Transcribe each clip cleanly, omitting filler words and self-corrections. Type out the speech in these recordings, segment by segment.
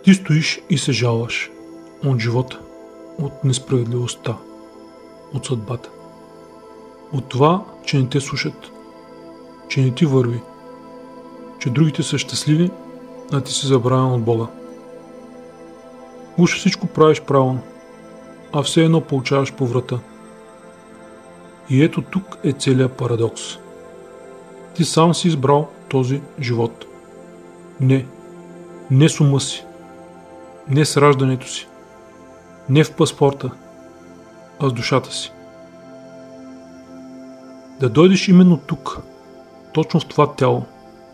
Ти стоиш и се жалваш от живота, от несправедливостта, от съдбата, от това, че не те слушат, че не ти върви, че другите са щастливи, а ти си забравен от Бога. Уж всичко правиш правилно, а все едно получаваш по врата. И ето тук е целият парадокс. Ти сам си избрал този живот. Не с ума си, не с раждането си, не в паспорта, а с душата си. Да дойдеш именно тук, точно в това тяло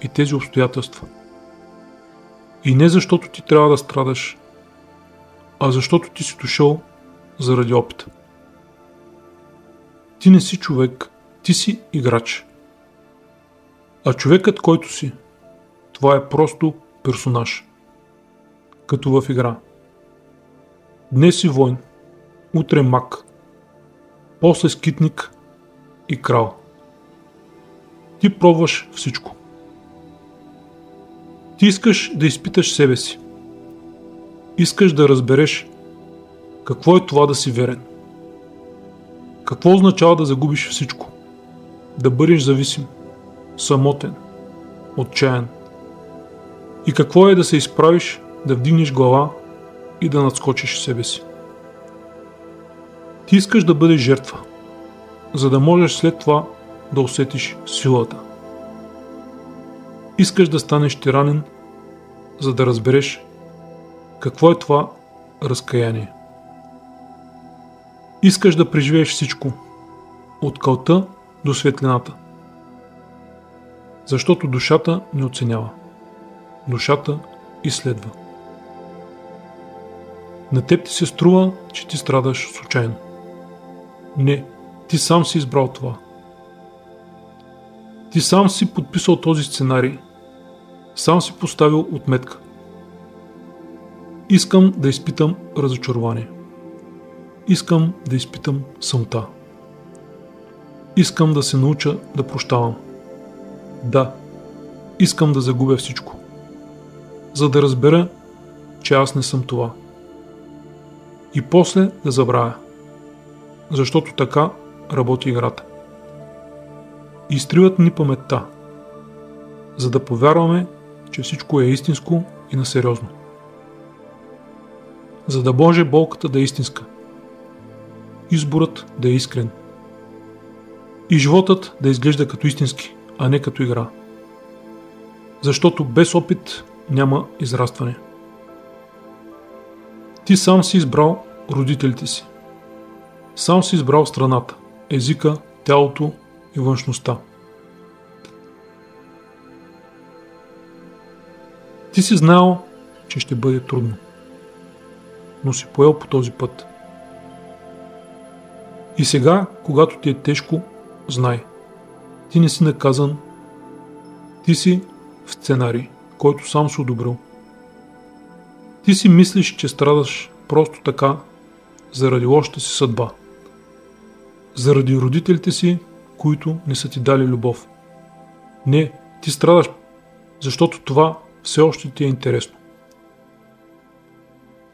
и тези обстоятелства. И не защото ти трябва да страдаш, а защото ти си дошъл заради опита. Ти не си човек, ти си играч. А човекът, който си, това е просто персонаж. Като в игра. Днес си войн, утре маг, после скитник и крал. Ти пробваш всичко. Ти искаш да изпиташ себе си. Искаш да разбереш какво е това да си верен. Какво означава да загубиш всичко? Да бъдеш зависим, самотен, отчаян. И какво е да се изправиш, да вдигнеш глава и да надскочиш себе си. Ти искаш да бъдеш жертва, за да можеш след това да усетиш силата. Искаш да станеш тиранен, за да разбереш какво е това разкаяние. Искаш да преживееш всичко, от кълта до светлината. Защото душата не оценява. Душата изследва. На теб ти се струва, че ти страдаш случайно. Не, ти сам си избрал това. Ти сам си подписал този сценарий. Сам си поставил отметка. Искам да изпитам разочарование. Искам да изпитам самота. Искам да се науча да прощавам. Да, искам да загубя всичко. За да разбера, че аз не съм това. И после да забравя. Защото така работи играта. Изтриват ни паметта, за да повярваме, че всичко е истинско и насериозно. За да може болката да е истинска. Изборът да е искрен. И животът да изглежда като истински, а не като игра. Защото без опит няма израстване. Ти сам си избрал родителите си. Сам си избрал страната, езика, тялото и външността. Ти си знаел, че ще бъде трудно, но си поел по този път. И сега, когато ти е тежко, знай, ти не си наказан, ти си в сценарий, който сам си одобрил. Ти си мислиш, че страдаш просто така, заради лошата си съдба. Заради родителите си, които не са ти дали любов. Не, ти страдаш, защото това все още ти е интересно.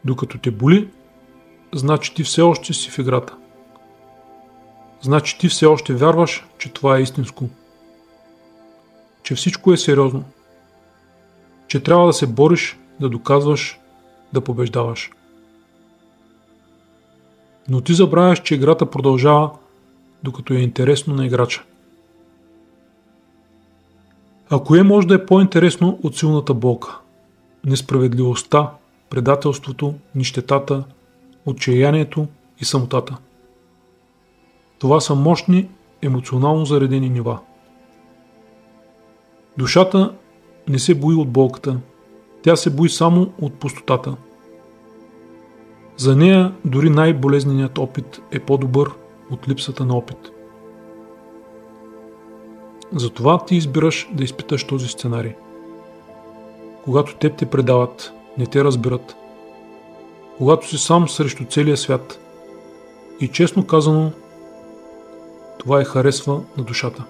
Докато те боли, значи ти все още си в играта. Значи ти все още вярваш, че това е истинско. Че всичко е сериозно. Че трябва да се бориш, да доказваш, да побеждаваш. Но ти забравяш, че играта продължава, докато е интересно на играча. А кое може да е по-интересно от силната болка? Несправедливостта, предателството, нищетата, отчаянието и самотата. Това са мощни, емоционално заредени нива. Душата не се бои от болката, тя се бои само от пустотата. За нея дори най-болезненият опит е по-добър от липсата на опит. Затова ти избираш да изпиташ този сценарий. Когато теб те предават, не те разбират. Когато си сам срещу целия свят. И честно казано, това харесва на душата.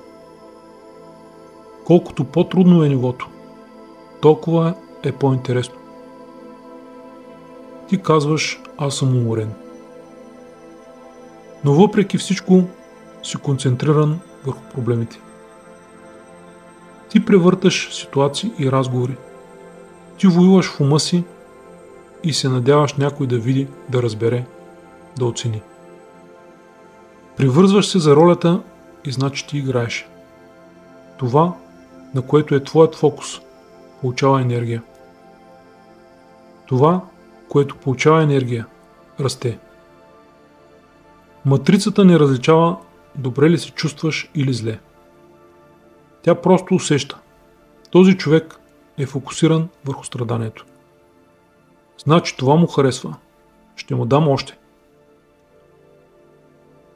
Колкото по-трудно е нивото, толкова е по-интересно. Ти казваш: аз съм уморен. Но въпреки всичко си концентриран върху проблемите. Ти превърташ ситуации и разговори. Ти воюваш в ума си и се надяваш някой да види, да разбере, да оцени. Привързваш се за ролята и значи ти играеш. Това, на което е твоят фокус, получава енергия. Това, което получава енергия, расте. Матрицата не различава добре ли се чувстваш или зле. Тя просто усеща. Този човек е фокусиран върху страданието. Значи това му харесва. Ще му дам още.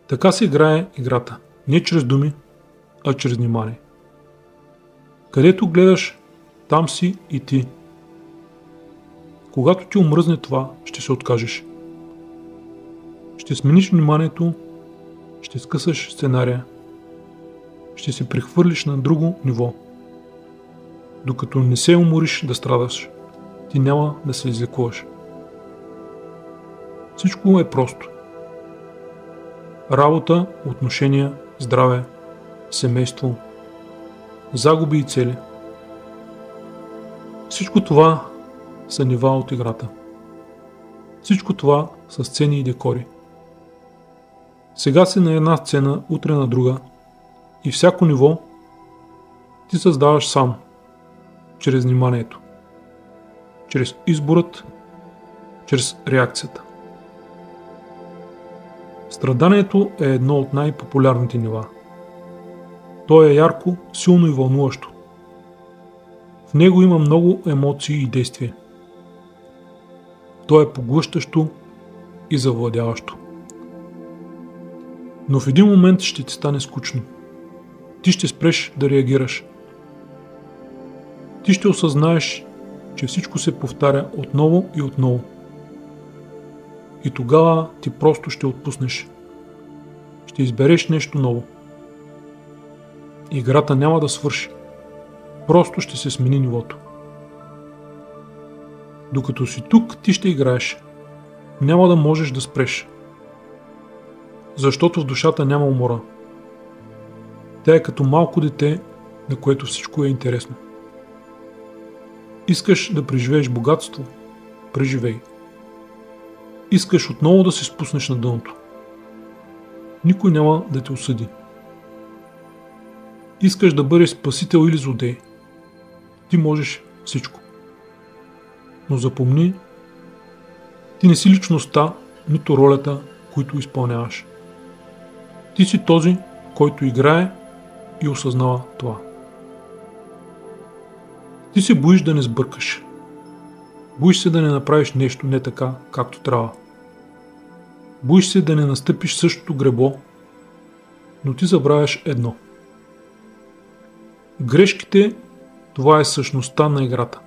Така се играе играта. Не чрез думи, а чрез внимание. Където гледаш, там си и ти. Когато ти омръзне това, ще се откажеш. Ще смениш вниманието, ще скъсаш сценария, ще се прехвърлиш на друго ниво. Докато не се умориш да страдаш, ти няма да се излекуваш. Всичко е просто. Работа, отношения, здраве, семейство, загуби и цели. Всичко това са нива от играта. Всичко това са сцени и декори. Сега си на една сцена, утре на друга и всяко ниво ти създаваш сам, чрез вниманието, чрез изборът, чрез реакцията. Страданието е едно от най-популярните нива. То е ярко, силно и вълнуващо. В него има много емоции и действия. То е поглъщащо и завладяващо. Но в един момент ще ти стане скучно. Ти ще спреш да реагираш. Ти ще осъзнаеш, че всичко се повтаря отново и отново. И тогава ти просто ще отпуснеш. Ще избереш нещо ново. Играта няма да свърши. Просто ще се смени нивото. Докато си тук, ти ще играеш. Няма да можеш да спреш. Защото в душата няма умора. Тя е като малко дете, на което всичко е интересно. Искаш да преживееш богатство? Преживей. Искаш отново да се спуснеш на дъното? Никой няма да те осъди. Искаш да бъдеш спасител или злодей? Ти можеш всичко. Но запомни, ти не си личността, нито ролята, които изпълняваш. Ти си този, който играе и осъзнава това. Ти се боиш да не сбъркаш. Боиш се да не направиш нещо не така, както трябва. Боиш се да не настъпиш същото гребло, но ти забравяш едно. Грешките, това е същността на играта.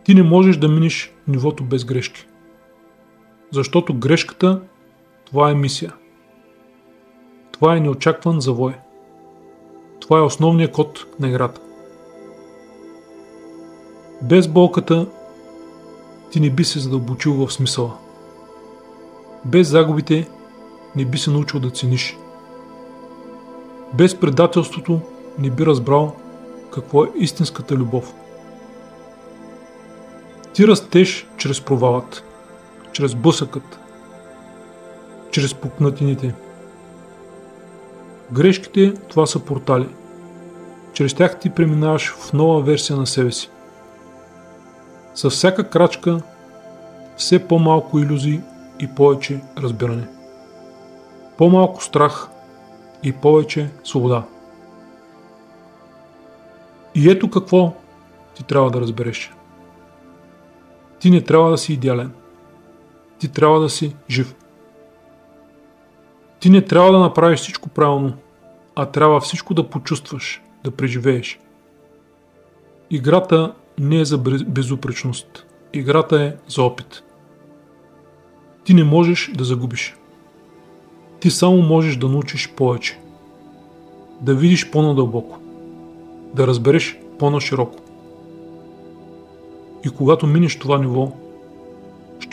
Ти не можеш да минеш нивото без грешки. Защото грешката, това е мисия. Това е неочакван завой. Това е основният код на играта. Без болката ти не би се задълбочил в смисъла. Без загубите не би се научил да цениш. Без предателството не би разбрал какво е истинската любов. Ти растеш чрез провалът, чрез блъсъкът, чрез пукнатините. Грешките, това са портали. Чрез тях ти преминаваш в нова версия на себе си. Със всяка крачка все по-малко илюзии и повече разбиране. По-малко страх и повече свобода. И ето какво ти трябва да разбереш. Ти не трябва да си идеален. Ти трябва да си жив. Ти не трябва да направиш всичко правилно, а трябва всичко да почувстваш, да преживееш. Играта не е за безупречност. Играта е за опит. Ти не можеш да загубиш. Ти само можеш да научиш повече. Да видиш по-надълбоко. Да разбереш по-нашироко. И когато минеш това ниво,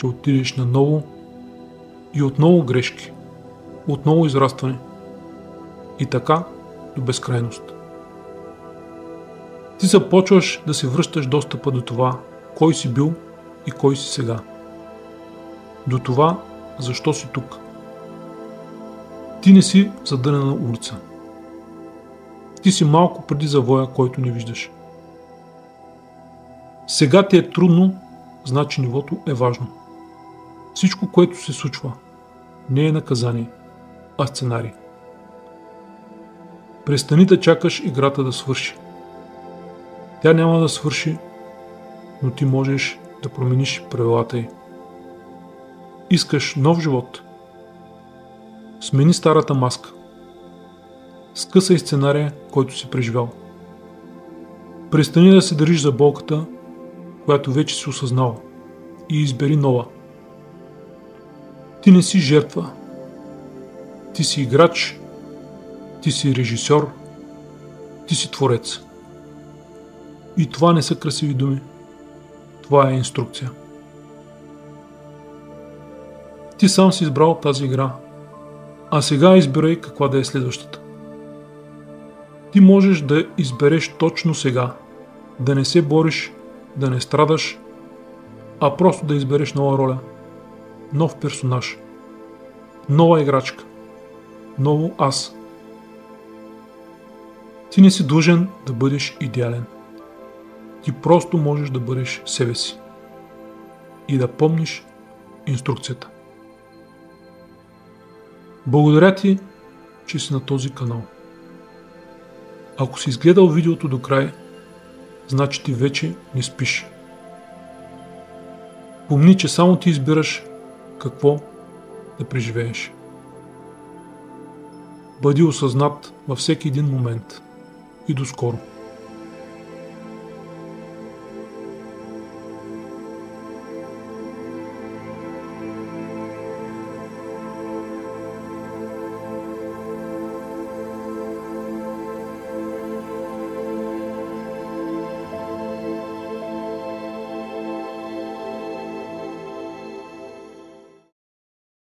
ще отидеш на ново и отново грешки, отново израстване и така до безкрайност. Ти започваш да се връщаш достъпа до това, кой си бил и кой си сега. До това, защо си тук. Ти не си в задънена улица. Ти си малко преди завоя, който не виждаш. Сега ти е трудно, значи нивото е важно. Всичко, което се случва, не е наказание, а сценарий. Престани да чакаш играта да свърши. Тя няма да свърши, но ти можеш да промениш правилата й. Искаш нов живот. Смени старата маска. Скъсай сценария, който си преживял. Престани да се държиш за болката, която вече си осъзнал, и избери нова. Ти не си жертва. Ти си играч, ти си режисьор, ти си творец. И това не са красиви думи. Това е инструкция. Ти сам си избрал тази игра, а сега избирай каква да е следващата. Ти можеш да избереш точно сега, да не се бориш, да не страдаш, а просто да избереш нова роля, нов персонаж, нова играчка, ново аз. Ти не си длъжен да бъдеш идеален. Ти просто можеш да бъдеш себе си и да помниш инструкцията. Благодаря ти, че си на този канал. Ако си изгледал видеото до край, значи ти вече не спиш. Помни, че само ти избираш какво да преживееш. Бъди осъзнат във всеки един момент и до скоро.